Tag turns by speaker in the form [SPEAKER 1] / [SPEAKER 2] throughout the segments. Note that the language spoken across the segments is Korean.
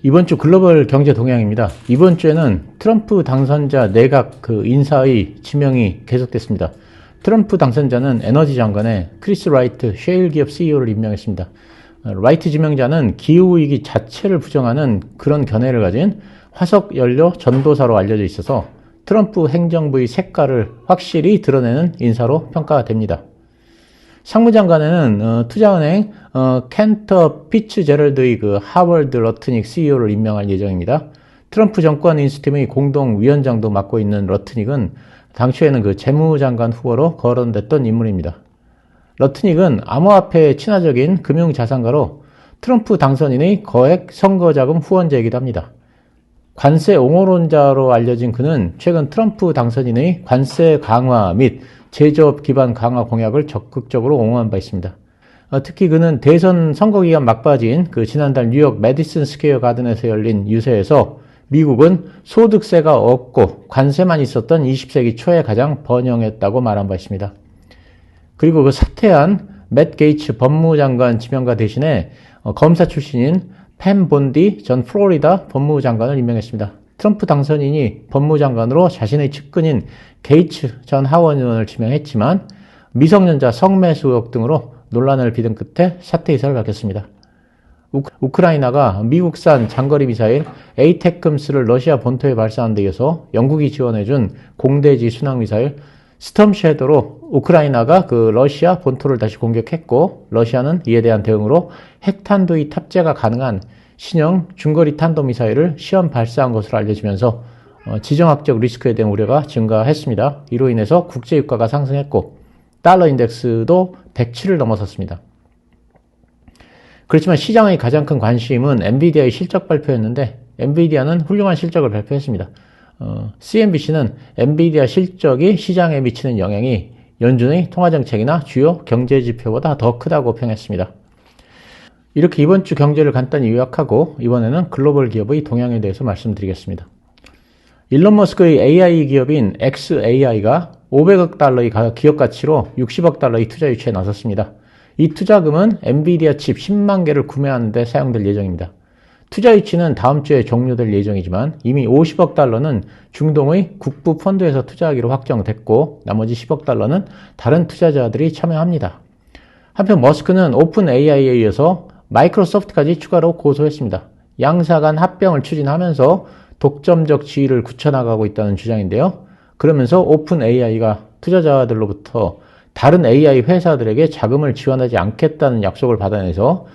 [SPEAKER 1] 이번 주 글로벌 경제 동향입니다. 이번 주에는 트럼프 당선자 내각 인사의 지명이 계속됐습니다. 트럼프 당선자는 에너지 장관에 크리스 라이트 셰일 기업 CEO를 임명했습니다. 라이트 지명자는 기후위기 자체를 부정하는 그런 견해를 가진 화석 연료 전도사로 알려져 있어서 트럼프 행정부의 색깔을 확실히 드러내는 인사로 평가됩니다. 상무장관에는 투자은행 켄터 피츠제럴드의 하워드 러트닉 CEO를 임명할 예정입니다. 트럼프 정권 인수팀의 공동위원장도 맡고 있는 러트닉은 당초에는 재무장관 후보로 거론됐던 인물입니다. 러트닉은 암호화폐에 친화적인 금융자산가로 트럼프 당선인의 거액 선거자금 후원자이기도 합니다. 관세 옹호론자로 알려진 그는 최근 트럼프 당선인의 관세 강화 및 제조업 기반 강화 공약을 적극적으로 옹호한 바 있습니다. 특히 그는 대선 선거기간 막바지인 지난달 뉴욕 매디슨 스퀘어 가든에서 열린 유세에서 미국은 소득세가 없고 관세만 있었던 20세기 초에 가장 번영했다고 말한 바 있습니다. 그리고 사퇴한 맷 게이츠 법무장관 지명과 대신에 검사 출신인 팸 본디 전 플로리다 법무장관을 임명했습니다. 트럼프 당선인이 법무장관으로 자신의 측근인 게이츠 전 하원의원을 지명했지만 미성년자 성매수 의혹 등으로 논란을 빚은 끝에 사퇴 의사를 밝혔습니다. 우크라이나가 미국산 장거리 미사일 에이테크스를 러시아 본토에 발사한 데 이어서 영국이 지원해준 공대지 순항 미사일 스톰 섀도로 우크라이나가 러시아 본토를 다시 공격했고 러시아는 이에 대한 대응으로 핵탄두의 탑재가 가능한 신형 중거리 탄도미사일을 시험 발사한 것으로 알려지면서 지정학적 리스크에 대한 우려가 증가했습니다. 이로 인해서 국제유가가 상승했고 달러 인덱스도 107을 넘어섰습니다. 그렇지만 시장의 가장 큰 관심은 엔비디아의 실적 발표였는데 엔비디아는 훌륭한 실적을 발표했습니다. CNBC는 엔비디아 실적이 시장에 미치는 영향이 연준의 통화정책이나 주요 경제지표보다 더 크다고 평했습니다. 이렇게 이번 주 경제를 간단히 요약하고 이번에는 글로벌 기업의 동향에 대해서 말씀드리겠습니다. 일론 머스크의 AI 기업인 xAI가 500억 달러의 기업 가치로 60억 달러의 투자 유치에 나섰습니다. 이 투자금은 엔비디아 칩 10만 개를 구매하는 데 사용될 예정입니다. 투자 유치는 다음 주에 종료될 예정이지만 이미 50억 달러는 중동의 국부 펀드에서 투자하기로 확정됐고 나머지 10억 달러는 다른 투자자들이 참여합니다. 한편 머스크는 오픈 AI에 이어서 마이크로소프트까지 추가로 고소했습니다. 양사 간 합병을 추진하면서 독점적 지위를 굳혀나가고 있다는 주장인데요. 그러면서 오픈 AI가 투자자들로부터 다른 AI 회사들에게 자금을 지원하지 않겠다는 약속을 받아내서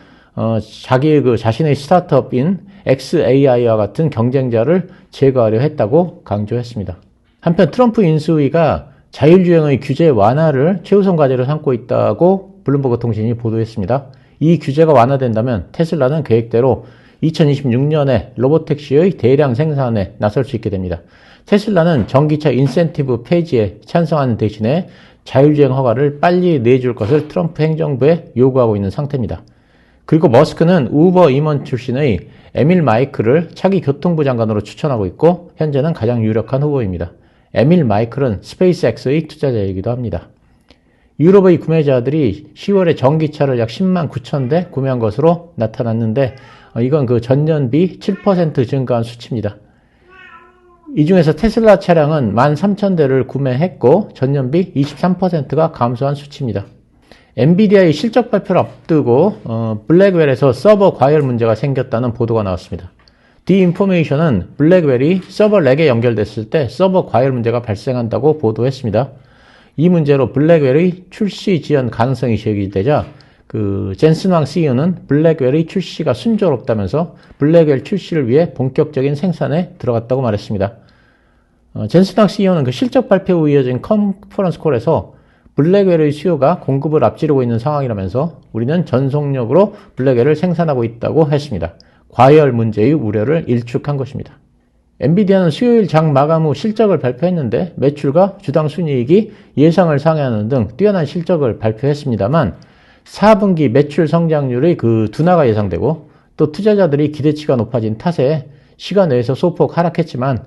[SPEAKER 1] 자신의 스타트업인 xAI와 같은 경쟁자를 제거하려 했다고 강조했습니다. 한편 트럼프 인수위가 자율주행의 규제 완화를 최우선 과제로 삼고 있다고 블룸버그 통신이 보도했습니다. 이 규제가 완화된다면 테슬라는 계획대로 2026년에 로보택시의 대량 생산에 나설 수 있게 됩니다. 테슬라는 전기차 인센티브 폐지에 찬성하는 대신에 자율주행 허가를 빨리 내줄 것을 트럼프 행정부에 요구하고 있는 상태입니다. 그리고 머스크는 우버 임원 출신의 에밀 마이클을 차기 교통부 장관으로 추천하고 있고 현재는 가장 유력한 후보입니다. 에밀 마이클은 스페이스X의 투자자이기도 합니다. 유럽의 구매자들이 10월에 전기차를 약 10만 9천 대 구매한 것으로 나타났는데 이건 전년비 7% 증가한 수치입니다. 이 중에서 테슬라 차량은 13,000대를 구매했고 전년비 23%가 감소한 수치입니다. 엔비디아의 실적 발표를 앞두고 블랙웰에서 서버 과열 문제가 생겼다는 보도가 나왔습니다. 디인포메이션은 블랙웰이 서버 렉에 연결됐을 때 서버 과열 문제가 발생한다고 보도했습니다. 이 문제로 블랙웰의 출시 지연 가능성이 제기되자 젠슨 왕 CEO는 블랙웰의 출시가 순조롭다면서 블랙웰 출시를 위해 본격적인 생산에 들어갔다고 말했습니다. 젠슨 왕 CEO는 실적 발표 후 이어진 컨퍼런스 콜에서 블랙웰의 수요가 공급을 앞지르고 있는 상황이라면서 우리는 전속력으로 블랙웰을 생산하고 있다고 했습니다. 과열 문제의 우려를 일축한 것입니다. 엔비디아는 수요일 장 마감 후 실적을 발표했는데 매출과 주당 순이익이 예상을 상회하는 등 뛰어난 실적을 발표했습니다만 4분기 매출 성장률의 둔화가 예상되고 또 투자자들이 기대치가 높아진 탓에 시간 내에서 소폭 하락했지만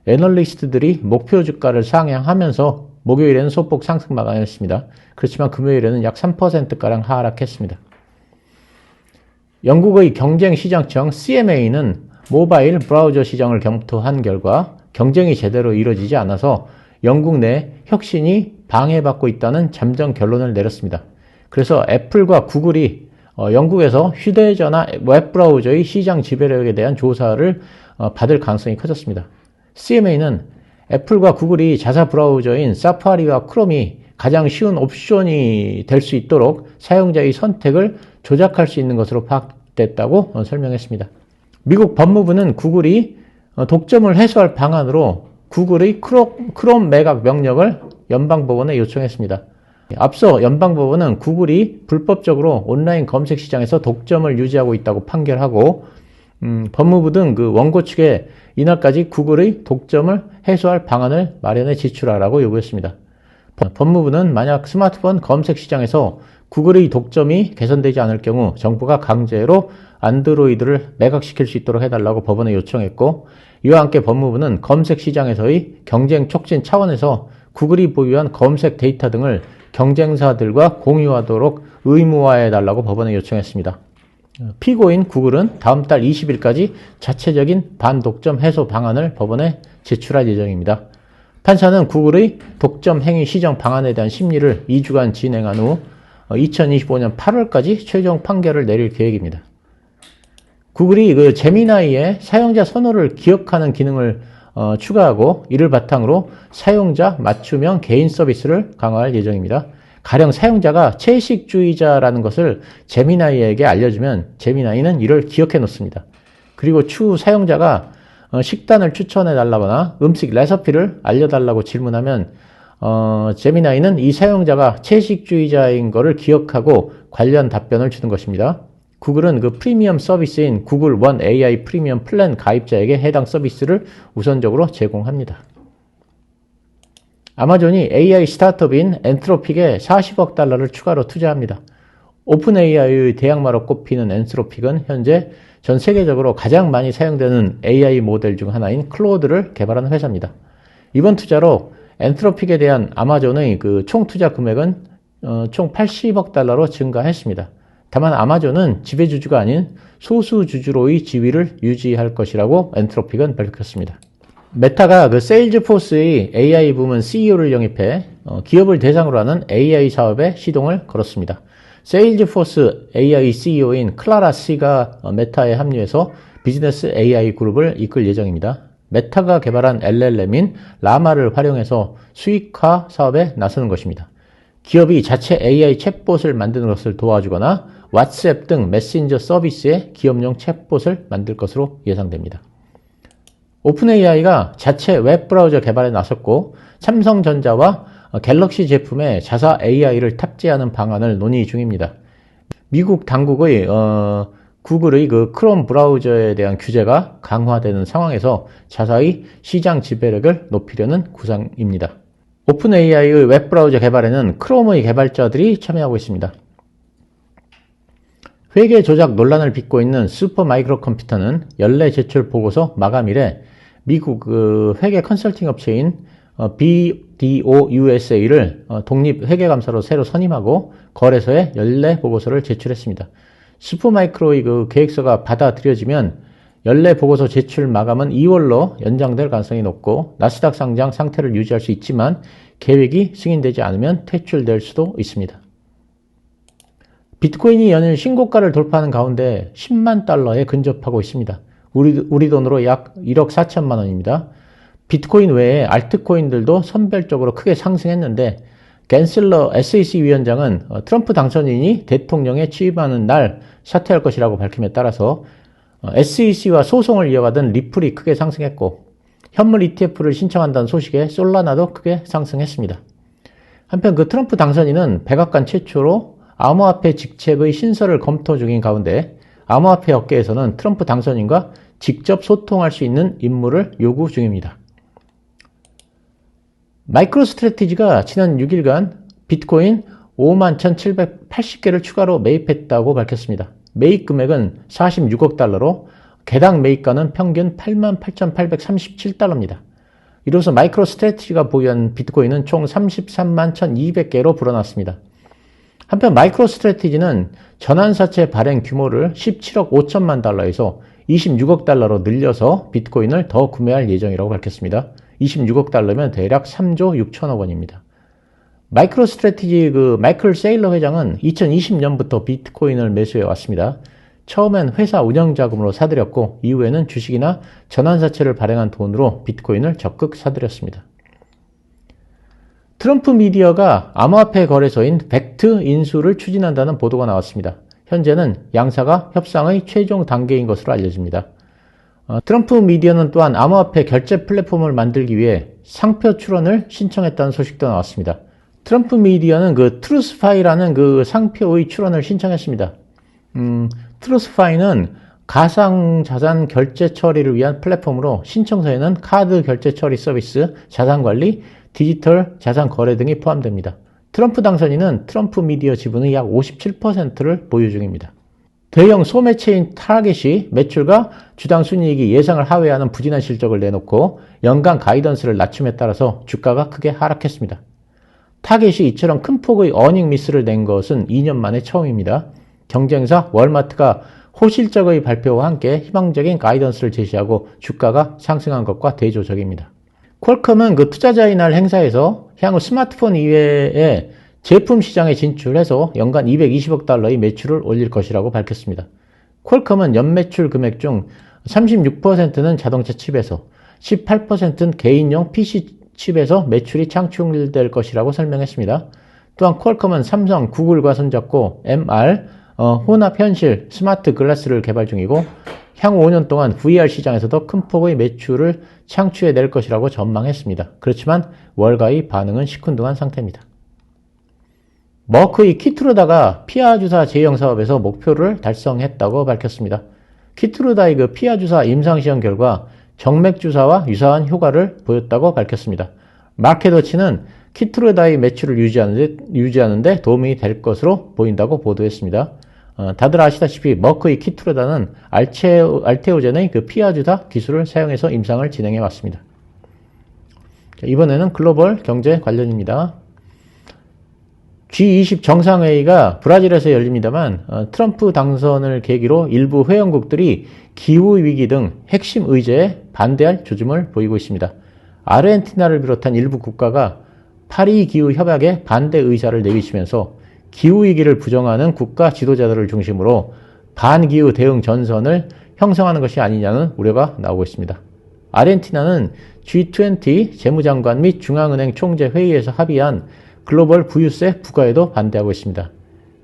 [SPEAKER 1] 애널리스트들이 목표 주가를 상향하면서 목요일에는 소폭 상승 마감했습니다. 그렇지만 금요일에는 약 3%가량 하락했습니다. 영국의 경쟁시장청 CMA는 모바일 브라우저 시장을 검토한 결과 경쟁이 제대로 이루어지지 않아서 영국 내 혁신이 방해받고 있다는 잠정 결론을 내렸습니다. 그래서 애플과 구글이 영국에서 휴대전화 웹브라우저의 시장 지배력에 대한 조사를 받을 가능성이 커졌습니다. CMA는 애플과 구글이 자사 브라우저인 사파리와 크롬이 가장 쉬운 옵션이 될 수 있도록 사용자의 선택을 조작할 수 있는 것으로 파악됐다고 설명했습니다. 미국 법무부는 구글이 독점을 해소할 방안으로 구글의 크롬 매각 명령을 연방법원에 요청했습니다. 앞서 연방법원은 구글이 불법적으로 온라인 검색 시장에서 독점을 유지하고 있다고 판결하고 법무부 등 그 원고 측에 이날까지 구글의 독점을 해소할 방안을 마련해 제출하라고 요구했습니다. 법무부는 만약 스마트폰 검색 시장에서 구글의 독점이 개선되지 않을 경우 정부가 강제로 안드로이드를 매각시킬 수 있도록 해달라고 법원에 요청했고, 이와 함께 법무부는 검색 시장에서의 경쟁 촉진 차원에서 구글이 보유한 검색 데이터 등을 경쟁사들과 공유하도록 의무화해달라고 법원에 요청했습니다. 피고인 구글은 다음 달 20일까지 자체적인 반독점 해소 방안을 법원에 제출할 예정입니다. 판사는 구글의 독점 행위 시정 방안에 대한 심리를 2주간 진행한 후 2025년 8월까지 최종 판결을 내릴 계획입니다. 구글이 그 제미나이의 사용자 선호를 기억하는 기능을 추가하고 이를 바탕으로 사용자 맞춤형 개인 서비스를 강화할 예정입니다. 가령 사용자가 채식주의자라는 것을 제미나이에게 알려주면 제미나이는 이를 기억해 놓습니다. 그리고 추후 사용자가 식단을 추천해 달라거나 음식 레시피를 알려달라고 질문하면 제미나이는 이 사용자가 채식주의자인 것을 기억하고 관련 답변을 주는 것입니다. 구글은 그 프리미엄 서비스인 구글 원 AI 프리미엄 플랜 가입자에게 해당 서비스를 우선적으로 제공합니다. 아마존이 AI 스타트업인 엔트로픽에 40억 달러를 추가로 투자합니다. 오픈 AI의 대항마로 꼽히는 엔트로픽은 현재 전 세계적으로 가장 많이 사용되는 AI 모델 중 하나인 클로드를 개발하는 회사입니다. 이번 투자로 엔트로픽에 대한 아마존의 그 총 투자 금액은 총 80억 달러로 증가했습니다. 다만 아마존은 지배주주가 아닌 소수주주로의 지위를 유지할 것이라고 엔트로픽은 밝혔습니다. 메타가 그 세일즈포스의 AI 부문 CEO를 영입해 기업을 대상으로 하는 AI 사업에 시동을 걸었습니다. 세일즈포스 AI CEO인 클라라 씨가 메타에 합류해서 비즈니스 AI 그룹을 이끌 예정입니다. 메타가 개발한 LLM인 라마를 활용해서 수익화 사업에 나서는 것입니다. 기업이 자체 AI 챗봇을 만드는 것을 도와주거나 왓츠앱 등 메신저 서비스에 기업용 챗봇을 만들 것으로 예상됩니다. 오픈AI가 자체 웹브라우저 개발에 나섰고 삼성전자와 갤럭시 제품에 자사 AI를 탑재하는 방안을 논의 중입니다. 미국 당국의 구글의 그 크롬 브라우저에 대한 규제가 강화되는 상황에서 자사의 시장 지배력을 높이려는 구상입니다. 오픈AI의 웹브라우저 개발에는 크롬의 개발자들이 참여하고 있습니다. 회계 조작 논란을 빚고 있는 슈퍼마이크로 컴퓨터는 연례 제출 보고서 마감일에 미국 회계 컨설팅 업체인 BDO USA를 독립 회계감사로 새로 선임하고 거래소에 연례 보고서를 제출했습니다. 슈퍼마이크로의 그 계획서가 받아들여지면 연례 보고서 제출 마감은 2월로 연장될 가능성이 높고 나스닥 상장 상태를 유지할 수 있지만 계획이 승인되지 않으면 퇴출될 수도 있습니다. 비트코인이 연일 신고가를 돌파하는 가운데 10만 달러에 근접하고 있습니다. 우리 돈으로 약 1억 4천만 원입니다. 비트코인 외에 알트코인들도 선별적으로 크게 상승했는데 갠슬러 SEC 위원장은 트럼프 당선인이 대통령에 취임하는 날 사퇴할 것이라고 밝힘에 따라서 SEC와 소송을 이어가던 리플이 크게 상승했고 현물 ETF를 신청한다는 소식에 솔라나도 크게 상승했습니다. 한편 그 트럼프 당선인은 백악관 최초로 암호화폐 직책의 신설을 검토 중인 가운데 암호화폐 업계에서는 트럼프 당선인과 직접 소통할 수 있는 임무를 요구 중입니다. 마이크로스트래티지가 지난 6일간 비트코인 51,780개를 추가로 매입했다고 밝혔습니다. 매입 금액은 46억 달러로 개당 매입가는 평균 88,837달러입니다. 이로써 마이크로스트래티지가 보유한 비트코인은 총 33만 1,200개로 불어났습니다. 한편 마이크로스트래티지는 전환사채 발행 규모를 17억 5천만 달러에서 26억 달러로 늘려서 비트코인을 더 구매할 예정이라고 밝혔습니다. 26억 달러면 대략 3조 6천억 원입니다. 마이크로 스트래티지 마이클 세일러 회장은 2020년부터 비트코인을 매수해 왔습니다. 처음엔 회사 운영 자금으로 사들였고 이후에는 주식이나 전환사채를 발행한 돈으로 비트코인을 적극 사들였습니다. 트럼프 미디어가 암호화폐 거래소인 벡트 인수를 추진한다는 보도가 나왔습니다. 현재는 양사가 협상의 최종 단계인 것으로 알려집니다. 트럼프 미디어는 또한 암호화폐 결제 플랫폼을 만들기 위해 상표 출원을 신청했다는 소식도 나왔습니다. 트럼프 미디어는 트루스파이라는 상표의 출원을 신청했습니다. 트루스파이는 가상자산 결제 처리를 위한 플랫폼으로 신청서에는 카드 결제 처리 서비스, 자산관리, 디지털 자산 거래 등이 포함됩니다. 트럼프 당선인은 트럼프 미디어 지분의 약 57%를 보유 중입니다. 대형 소매체인 타겟이 매출과 주당 순이익이 예상을 하회하는 부진한 실적을 내놓고 연간 가이던스를 낮춤에 따라서 주가가 크게 하락했습니다. 타겟이 이처럼 큰 폭의 어닝 미스를 낸 것은 2년 만에 처음입니다. 경쟁사 월마트가 호실적의 발표와 함께 희망적인 가이던스를 제시하고 주가가 상승한 것과 대조적입니다. 퀄컴은 투자자의 날 행사에서 향후 스마트폰 이외에 제품 시장에 진출해서 연간 220억 달러의 매출을 올릴 것이라고 밝혔습니다. 퀄컴은 연매출 금액 중 36%는 자동차 칩에서, 18%는 개인용 PC 칩에서 매출이 창출될 것이라고 설명했습니다. 또한 퀄컴은 삼성, 구글과 손잡고 MR, 혼합현실, 스마트 글라스를 개발 중이고 향후 5년 동안 VR 시장에서도 큰 폭의 매출을 창출해낼 것이라고 전망했습니다. 그렇지만 월가의 반응은 시큰둥한 상태입니다. 머크의 키트루다가 피하 주사 제형 사업에서 목표를 달성했다고 밝혔습니다. 키트루다의 피하 주사 임상시험 결과 정맥 주사와 유사한 효과를 보였다고 밝혔습니다. 마켓워치는 키트루다의 매출을 유지하는데 도움이 될 것으로 보인다고 보도했습니다. 다들 아시다시피 머크의 키트루다는 알테오젠의 피하 주사 기술을 사용해서 임상을 진행해 왔습니다. 이번에는 글로벌 경제 관련입니다. G20 정상회의가 브라질에서 열립니다만 트럼프 당선을 계기로 일부 회원국들이 기후위기 등 핵심 의제에 반대할 조짐을 보이고 있습니다. 아르헨티나를 비롯한 일부 국가가 파리 기후협약에 반대 의사를 내비치면서 기후위기를 부정하는 국가 지도자들을 중심으로 반기후 대응 전선을 형성하는 것이 아니냐는 우려가 나오고 있습니다. 아르헨티나는 G20 재무장관 및 중앙은행 총재 회의에서 합의한 글로벌 부유세 부과에도 반대하고 있습니다.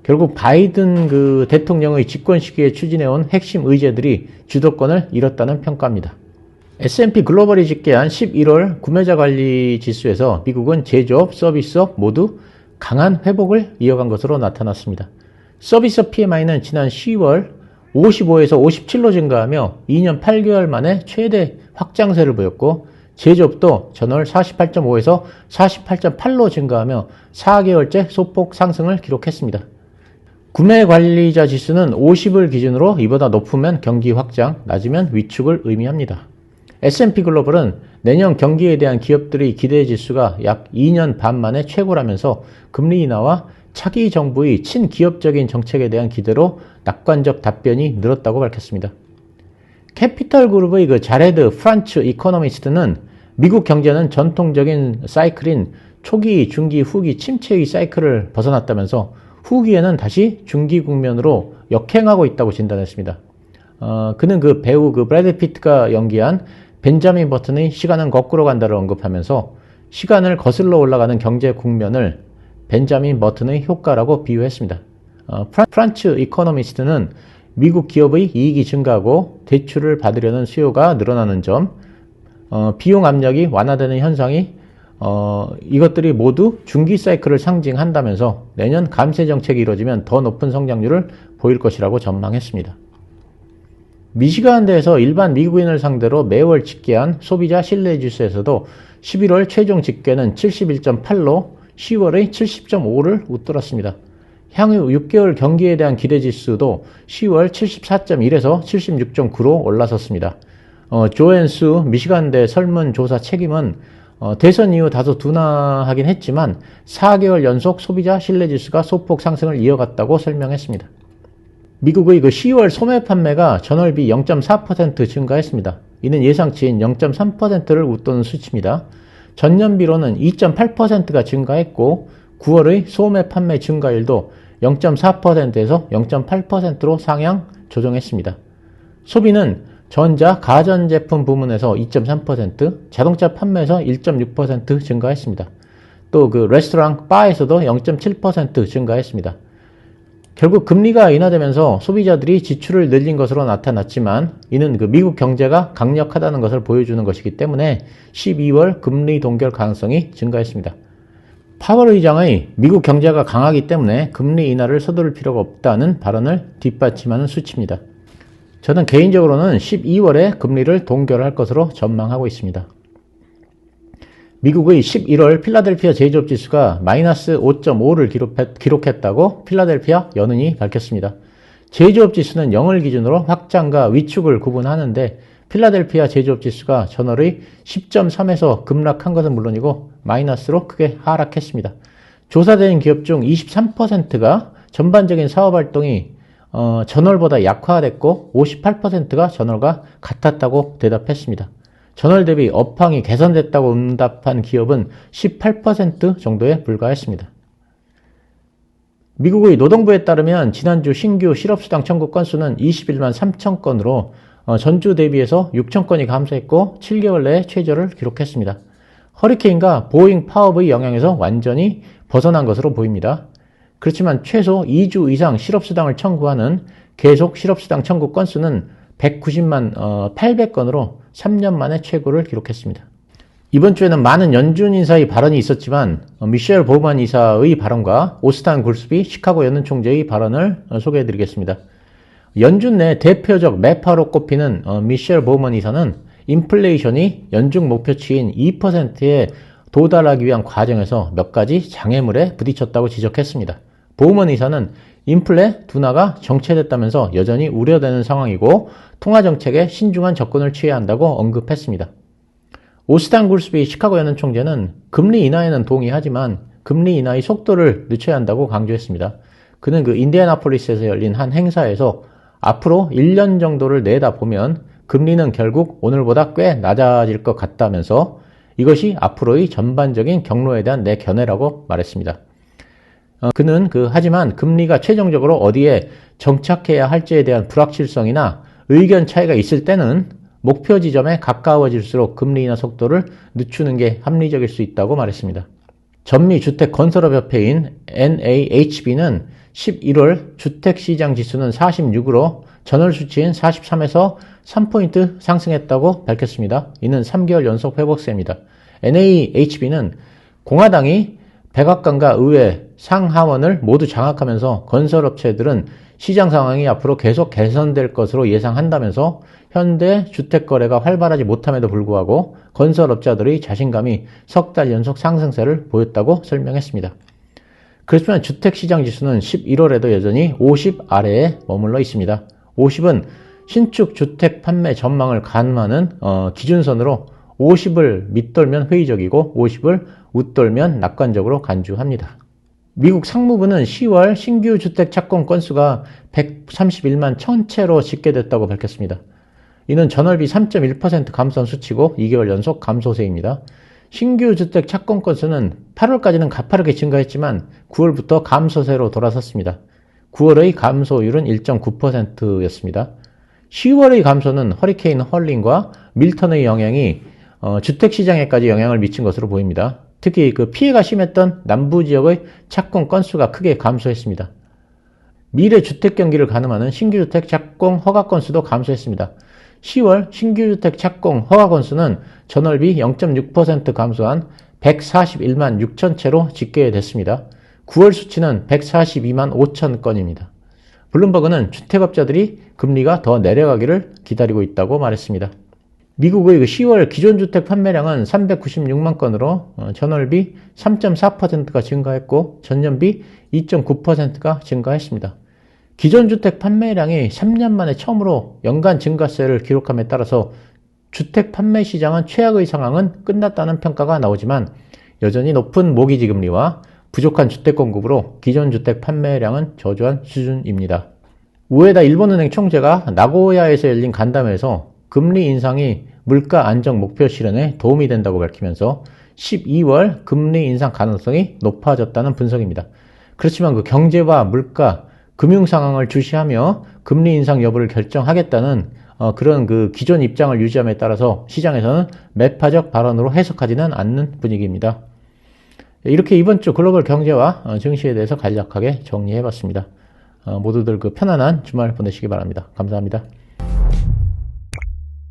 [SPEAKER 1] 결국 바이든 대통령의 집권 시기에 추진해온 핵심 의제들이 주도권을 잃었다는 평가입니다. S&P 글로벌이 집계한 11월 구매자 관리 지수에서 미국은 제조업, 서비스업 모두 강한 회복을 이어간 것으로 나타났습니다. 서비스업 PMI는 지난 10월 55에서 57로 증가하며 2년 8개월 만에 최대 확장세를 보였고 제조업도 전월 48.5에서 48.8로 증가하며 4개월째 소폭 상승을 기록했습니다. 구매관리자 지수는 50을 기준으로 이보다 높으면 경기 확장, 낮으면 위축을 의미합니다. S&P 글로벌은 내년 경기에 대한 기업들의 기대 지수가 약 2년 반 만에 최고라면서 금리 인하와 차기 정부의 친기업적인 정책에 대한 기대로 낙관적 답변이 늘었다고 밝혔습니다. 캐피털 그룹의 자레드 프란츠 이코노미스트는 미국 경제는 전통적인 사이클인 초기, 중기, 후기 침체의 사이클을 벗어났다면서 후기에는 다시 중기 국면으로 역행하고 있다고 진단했습니다. 그는 배우 브래드 피트가 연기한 벤자민 버튼의 시간은 거꾸로 간다를 언급하면서 시간을 거슬러 올라가는 경제 국면을 벤자민 버튼의 효과라고 비유했습니다. 프란츠 이코노미스트는 미국 기업의 이익이 증가하고 대출을 받으려는 수요가 늘어나는 점, 비용 압력이 완화되는 현상이 이것들이 모두 중기 사이클을 상징한다면서 내년 감세 정책이 이루어지면 더 높은 성장률을 보일 것이라고 전망했습니다. 미시간대에서 일반 미국인을 상대로 매월 집계한 소비자 신뢰지수에서도 11월 최종 집계는 71.8로 10월의 70.5를 웃돌았습니다. 향후 6개월 경기에 대한 기대지수도 10월 74.1에서 76.9로 올라섰습니다. 조앤수 미시간대 설문조사 책임은 대선 이후 다소 둔화하긴 했지만 4개월 연속 소비자 신뢰지수가 소폭 상승을 이어갔다고 설명했습니다. 미국의 그 10월 소매 판매가 전월비 0.4% 증가했습니다. 이는 예상치인 0.3%를 웃도는 수치입니다. 전년비로는 2.8%가 증가했고 9월의 소매 판매 증가율도 0.4%에서 0.8%로 상향 조정했습니다. 소비는 전자, 가전제품 부문에서 2.3%, 자동차 판매에서 1.6% 증가했습니다. 또 그 레스토랑, 바에서도 0.7% 증가했습니다. 결국 금리가 인하되면서 소비자들이 지출을 늘린 것으로 나타났지만 이는 그 미국 경제가 강력하다는 것을 보여주는 것이기 때문에 12월 금리 동결 가능성이 증가했습니다. 파월 의장의 미국 경제가 강하기 때문에 금리 인하를 서두를 필요가 없다는 발언을 뒷받침하는 수치입니다. 저는 개인적으로는 12월에 금리를 동결할 것으로 전망하고 있습니다. 미국의 11월 필라델피아 제조업 지수가 마이너스 5.5를 기록했다고 필라델피아 연은이 밝혔습니다. 제조업 지수는 0을 기준으로 확장과 위축을 구분하는데 필라델피아 제조업 지수가 전월의 10.3에서 급락한 것은 물론이고 마이너스로 크게 하락했습니다. 조사된 기업 중 23%가 전반적인 사업 활동이 전월보다 약화됐고 58%가 전월과 같았다고 대답했습니다. 전월 대비 업황이 개선됐다고 응답한 기업은 18% 정도에 불과했습니다. 미국의 노동부에 따르면 지난주 신규 실업수당 청구 건수는 21만 3천 건으로 전주 대비해서 6천 건이 감소했고 7개월 내에 최저를 기록했습니다. 허리케인과 보잉 파업의 영향에서 완전히 벗어난 것으로 보입니다. 그렇지만 최소 2주 이상 실업수당을 청구하는 계속 실업수당 청구 건수는 190만 800건으로 3년 만에 최고를 기록했습니다. 이번 주에는 많은 연준 인사의 발언이 있었지만 미셸 보우만 이사의 발언과 오스탄 굴스비 시카고 연은 총재의 발언을 소개해드리겠습니다. 연준 내 대표적 매파로 꼽히는 미셸 보우만 이사는 인플레이션이 연준 목표치인 2%에 도달하기 위한 과정에서 몇 가지 장애물에 부딪혔다고 지적했습니다. 보우만 이사는 인플레 둔화가 정체됐다면서 여전히 우려되는 상황이고 통화정책에 신중한 접근을 취해야 한다고 언급했습니다. 오스탄 굴스비 시카고 연은 총재는 금리 인하에는 동의하지만 금리 인하의 속도를 늦춰야 한다고 강조했습니다. 그는 그 인디애나폴리스에서 열린 한 행사에서 앞으로 1년 정도를 내다보면 금리는 결국 오늘보다 꽤 낮아질 것 같다면서 이것이 앞으로의 전반적인 경로에 대한 내 견해라고 말했습니다. 그는 하지만 금리가 최종적으로 어디에 정착해야 할지에 대한 불확실성이나 의견 차이가 있을 때는 목표 지점에 가까워질수록 금리 인하 속도를 늦추는 게 합리적일 수 있다고 말했습니다. 전미주택건설업협회인 NAHB는 11월 주택시장 지수는 46으로 전월 수치인 43에서 3포인트 상승했다고 밝혔습니다. 이는 3개월 연속 회복세입니다. NAHB는 공화당이 백악관과 의회, 상하원을 모두 장악하면서 건설업체들은 시장 상황이 앞으로 계속 개선될 것으로 예상한다면서 현대 주택거래가 활발하지 못함에도 불구하고 건설업자들의 자신감이 석 달 연속 상승세를 보였다고 설명했습니다. 그렇지만 주택시장 지수는 11월에도 여전히 50 아래에 머물러 있습니다. 50은 신축 주택 판매 전망을 가늠하는 기준선으로 50을 밑돌면 회의적이고 50을 웃돌면 낙관적으로 간주합니다. 미국 상무부는 10월 신규 주택 착공 건수가 131만 1000채로 집계됐다고 밝혔습니다. 이는 전월비 3.1% 감소한 수치고 2개월 연속 감소세입니다. 신규 주택 착공 건수는 8월까지는 가파르게 증가했지만 9월부터 감소세로 돌아섰습니다. 9월의 감소율은 1.9%였습니다. 10월의 감소는 허리케인 헐린과 밀턴의 영향이 주택시장에까지 영향을 미친 것으로 보입니다. 특히 피해가 심했던 남부 지역의 착공 건수가 크게 감소했습니다. 미래 주택 경기를 가늠하는 신규주택 착공 허가 건수도 감소했습니다. 10월 신규주택 착공 허가 건수는 전월비 0.6% 감소한 141만 6천 채로 집계됐습니다. 9월 수치는 142만 5천 건입니다. 블룸버그는 주택업자들이 금리가 더 내려가기를 기다리고 있다고 말했습니다. 미국의 10월 기존주택 판매량은 396만 건으로 전월비 3.4%가 증가했고 전년비 2.9%가 증가했습니다. 기존주택 판매량이 3년 만에 처음으로 연간 증가세를 기록함에 따라서 주택 판매 시장은 최악의 상황은 끝났다는 평가가 나오지만 여전히 높은 모기지 금리와 부족한 주택 공급으로 기존 주택 판매량은 저조한 수준입니다. 우에다 일본은행 총재가 나고야에서 열린 간담회에서 금리 인상이 물가 안정 목표 실현에 도움이 된다고 밝히면서 12월 금리 인상 가능성이 높아졌다는 분석입니다. 그렇지만 그 경제와 물가, 금융 상황을 주시하며 금리 인상 여부를 결정하겠다는 그런 그 기존 입장을 유지함에 따라서 시장에서는 매파적 발언으로 해석하지는 않는 분위기입니다. 이렇게 이번 주 글로벌 경제와 증시에 대해서 간략하게 정리해봤습니다. 모두들 그 편안한 주말 보내시기 바랍니다. 감사합니다.